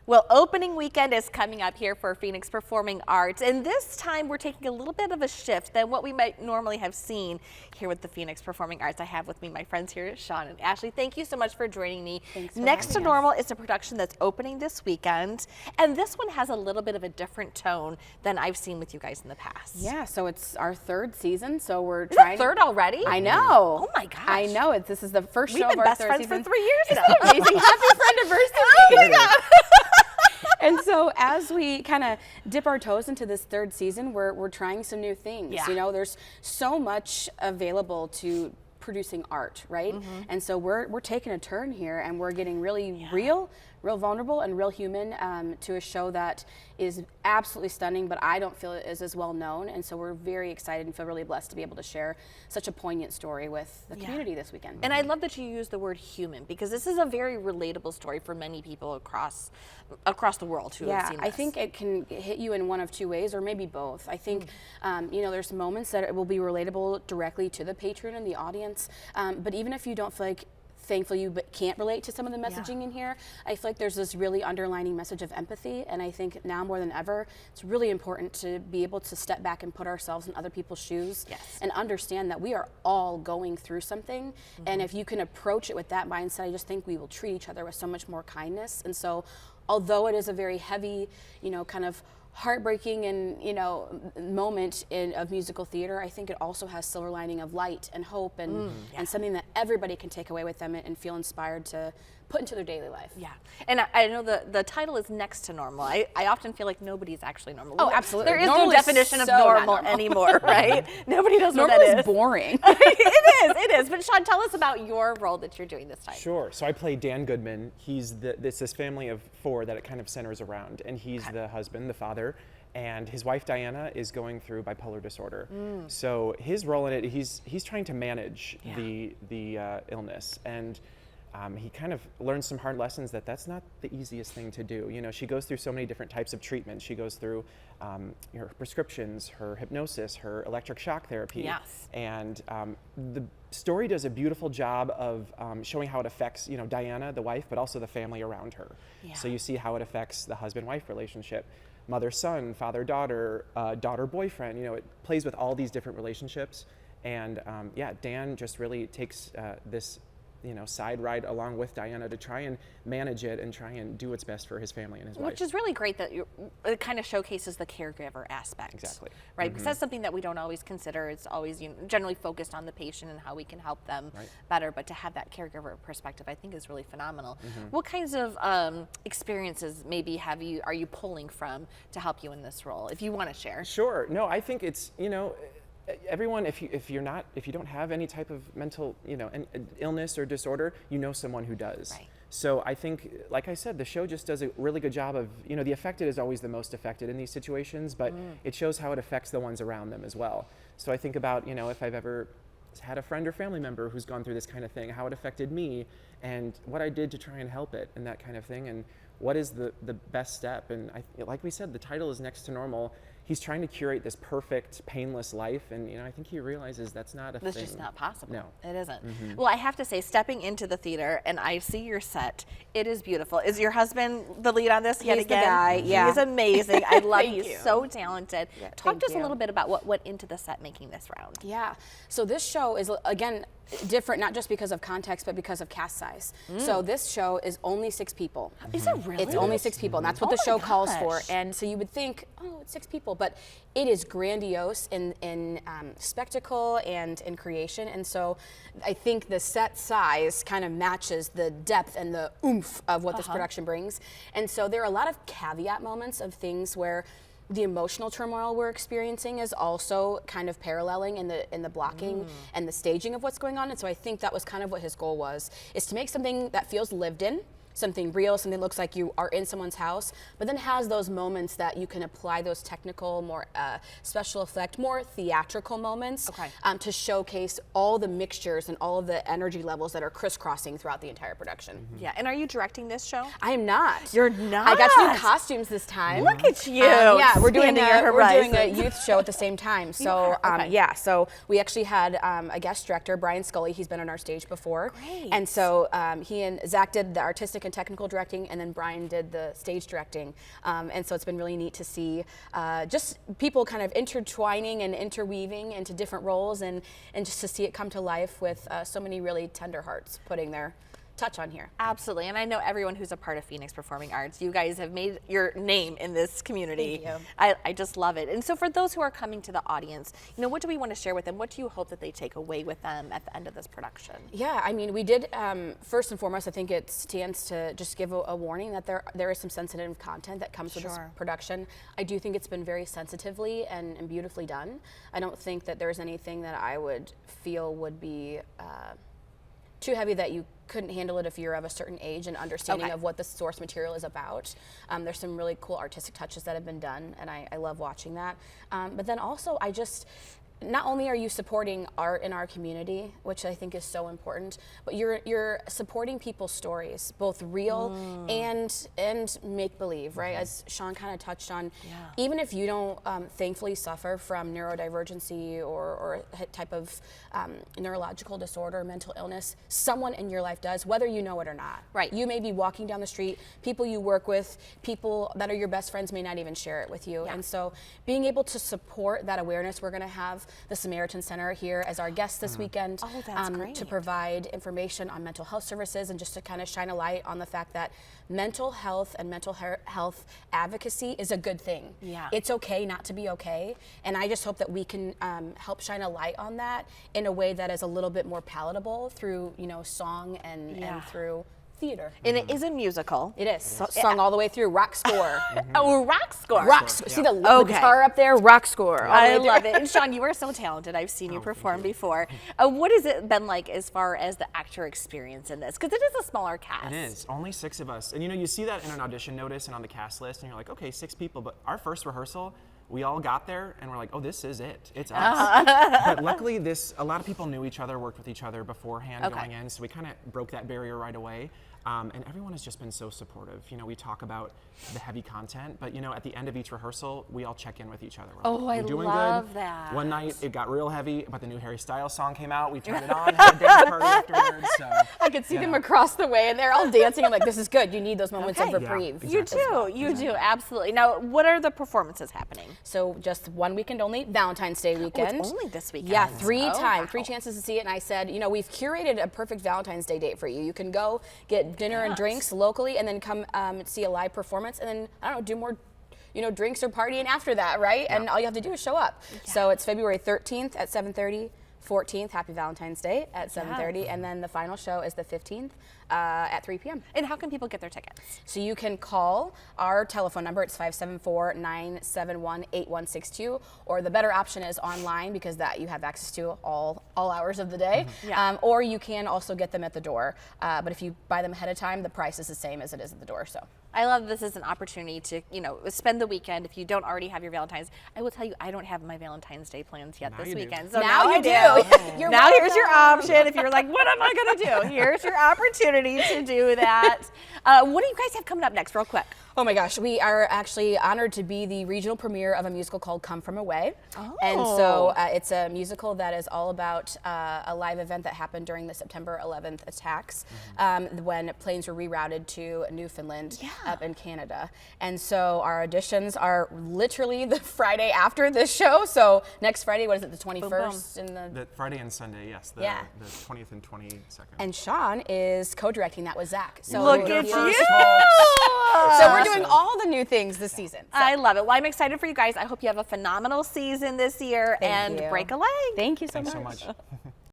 Well, opening weekend is coming up here for Phoenix Performing Arts, and this time we're taking a little bit of a shift than what we might normally have seen here with the Phoenix Performing Arts. I have with me my friends here, Sean and Ashley. Thank you so much for joining me. Next to Normal is a production that's opening this weekend, and this one has a little bit of a different tone than I've seen with you guys in the past. Yeah, so it's our third season, so we're trying. Third already? I know. Oh my gosh. I know. This is the first We've show been of our best third friends season. for 3 years now. Isn't it amazing? Happy friend-anniversary. Oh my God. And so as we kind of dip our toes into this third season, we're trying some new things. Yeah. You know, there's so much available to producing art, right? And so we're taking a turn here, and we're getting really real vulnerable and real human to a show that is absolutely stunning, but I don't feel it is as well known. And so we're very excited and feel really blessed to be able to share such a poignant story with the community this weekend. And I love that you use the word human, because this is a very relatable story for many people across the world who have seen this. I think it can hit you in one of two ways, or maybe both. I think, you know, there's moments that it will be relatable directly to the patron and the audience, but even if you don't feel like, thankfully, you can't relate to some of the messaging in here, I feel like there's this really underlining message of empathy, and I think now more than ever, it's really important to be able to step back and put ourselves in other people's shoes and understand that we are all going through something, and if you can approach it with that mindset, I just think we will treat each other with so much more kindness. And so, although it is a very heavy, you know, kind of heartbreaking and, you know, moment of musical theater, I think it also has silver lining of light and hope and something that everybody can take away with them and feel inspired to put into their daily life. Yeah, and I know the title is Next to Normal. I often feel like nobody's actually normal. Oh, absolutely. There is Normal no is definition of so not normal normal. anymore, right? Nobody knows Normal what that is boring. It is. But Sean, tell us about your role that you're doing this time. Sure. So I play Dan Goodman. He's this family of four that it kind of centers around, and he's the husband, the father, and his wife Diana is going through bipolar disorder. So his role in it, he's trying to manage the illness, and he kind of learns some hard lessons that's not the easiest thing to do. You know, she goes through so many different types of treatment. She goes through her prescriptions, her hypnosis, her electric shock therapy. Yes. And the story does a beautiful job of showing how it affects, you know, Diana, the wife, but also the family around her. Yeah. So you see how it affects the husband-wife relationship, mother-son, father-daughter, daughter-boyfriend. You know, it plays with all these different relationships. And Dan just really takes this, you know, side ride along with Diana to try and manage it and try and do what's best for his family and his wife. Which is really great that it kind of showcases the caregiver aspect. Exactly. Right, because that's something that we don't always consider. It's always generally focused on the patient and how we can help them better, but to have that caregiver perspective, I think, is really phenomenal. What kinds of experiences maybe are you pulling from to help you in this role, if you want to share? Sure. No, I think it's, you know, everyone, if you don't have any type of mental, you know, an illness or disorder, you know someone who does. Right. So I think, like I said, the show just does a really good job of, you know, the affected is always the most affected in these situations, but it shows how it affects the ones around them as well. So I think about, you know, if I've ever had a friend or family member who's gone through this kind of thing, how it affected me and what I did to try and help it and that kind of thing, and what is the best step. And like we said, the title is Next to Normal. He's trying to curate this perfect, painless life, and, you know, I think he realizes that's not a thing. That's just not possible. No. It isn't. Well, I have to say, stepping into the theater, and I see your set, it is beautiful. Is your husband the lead on this yet He's again? the guy, yeah. He's amazing. I love Thank He's you. so talented. Talk to us a you. little bit about what went into the set making this round. Yeah, so this show is, again, different, not just because of context, but because of cast size. So this show is only 6 people. Is it really? It's only 6 people, and that's what Oh the my show calls for. gosh. And so you would think, oh, it's 6 people, but it is grandiose in spectacle and in creation. And so I think the set size kind of matches the depth and the oomph of what this production brings. And so there are a lot of caveat moments of things where the emotional turmoil we're experiencing is also kind of paralleling in the blocking and the staging of what's going on. And so I think that was kind of what his goal was, is to make something that feels lived in, something real, something that looks like you are in someone's house, but then has those moments that you can apply those technical, more special effect, more theatrical moments to showcase all the mixtures and all of the energy levels that are crisscrossing throughout the entire production. Yeah, and are you directing this show? I am not. You're not? I got to do costumes this time. Look at you. Yeah, we're doing expanding your we're doing a horizons. youth show at the same time. So yeah, so we actually had a guest director, Brian Scully. He's been on our stage before. Great. And so he and Zach did the artistic and and technical directing, and then Brian did the stage directing. And so it's been really neat to see just people kind of intertwining and interweaving into different roles, and just to see it come to life with so many really tender hearts putting their touch on here. Absolutely, and I know everyone who's a part of Phoenix Performing Arts, you guys have made your name in this community. Thank you. I just love it. And so for those who are coming to the audience, what do we want to share with them? What do you hope that they take away with them at the end of this production? Yeah, I mean, we did, first and foremost, I think it stands to just give a warning that there is some sensitive content that comes with this production. I do think it's been very sensitively and beautifully done. I don't think that there's anything that I would feel would be too heavy that you couldn't handle it if you're of a certain age and understanding of what the source material is about. There's some really cool artistic touches that have been done, and I love watching that. But then also, not only are you supporting art in our community, which I think is so important, but you're supporting people's stories, both real and make-believe, right? As Sean kind of touched on, even if you don't thankfully suffer from neurodivergency or a type of neurological disorder, mental illness, someone in your life does, whether you know it or not. Right. You may be walking down the street, people you work with, people that are your best friends may not even share it with you. And so being able to support that awareness, we're going to have the Samaritan Center here as our guest this weekend to provide information on mental health services and just to kind of shine a light on the fact that mental health and mental health advocacy is a good thing. Yeah. It's okay not to be okay, and I just hope that we can help shine a light on that in a way that is a little bit more palatable through song and through theater. And it is a musical. It is. Sung all the way through, rock score. Oh, rock score. Rock score. See the guitar up there? Rock score. I love it. And Sean, you are so talented. I've seen you perform before. What has it been like as far as the actor experience in this? Because it is a smaller cast. It is. Only 6 of us. And you see that in an audition notice and on the cast list, and you're like, okay, 6 people. But our first rehearsal, we all got there and we're like, oh, this is it. It's us. But luckily, a lot of people knew each other, worked with each other beforehand going in, so we kind of broke that barrier right away. And everyone has just been so supportive. We talk about the heavy content, but at the end of each rehearsal, we all check in with each other. We're like, I doing love good. that. One night it got real heavy, but the new Harry Styles song came out. We turned it on, had a dance party afterwards. So I could see them across the way, and they're all dancing. I'm like, this is good. You need those moments of reprieve. You do, absolutely. Now, what are the performances happening? So just one weekend only, Valentine's Day weekend. It's only this weekend. Yeah, 3 chances to see it. And I said, we've curated a perfect Valentine's Day date for you. You can go get dinner and drinks locally, and then come see a live performance, and then I don't know, do more drinks or partying after that, right? And all you have to do is show up. So it's February 13th at 7:30, 14th, Happy Valentine's Day at 7:30, and then the final show is the 15th at 3 p.m. And how can people get their tickets? So you can call our telephone number. It's 574-971-8162, or the better option is online, because that you have access to all hours of the day. Or you can also get them at the door. But if you buy them ahead of time, the price is the same as it is at the door. So I love this as an opportunity to, spend the weekend. If you don't already have your Valentine's, I will tell you, I don't have my Valentine's Day plans yet this weekend. So now you do. Now here's your option. If you're like, what am I going to do? Here's your opportunity to do that. What do you guys have coming up next, real quick? Oh my gosh, we are actually honored to be the regional premiere of a musical called Come From Away. And so it's a musical that is all about a live event that happened during the September 11th attacks, when planes were rerouted to Newfoundland up in Canada. And so our auditions are literally the Friday after this show. So next Friday, what is it, the 21st? The Friday and Sunday, yes. The 20th and 22nd. And Sean is co-directing that with Zach. So look at you! So we're doing all the new things this season. So. I love it. Well, I'm excited for you guys. I hope you have a phenomenal season this year. Thank you. Break a leg. Thank you so Thanks much. so much.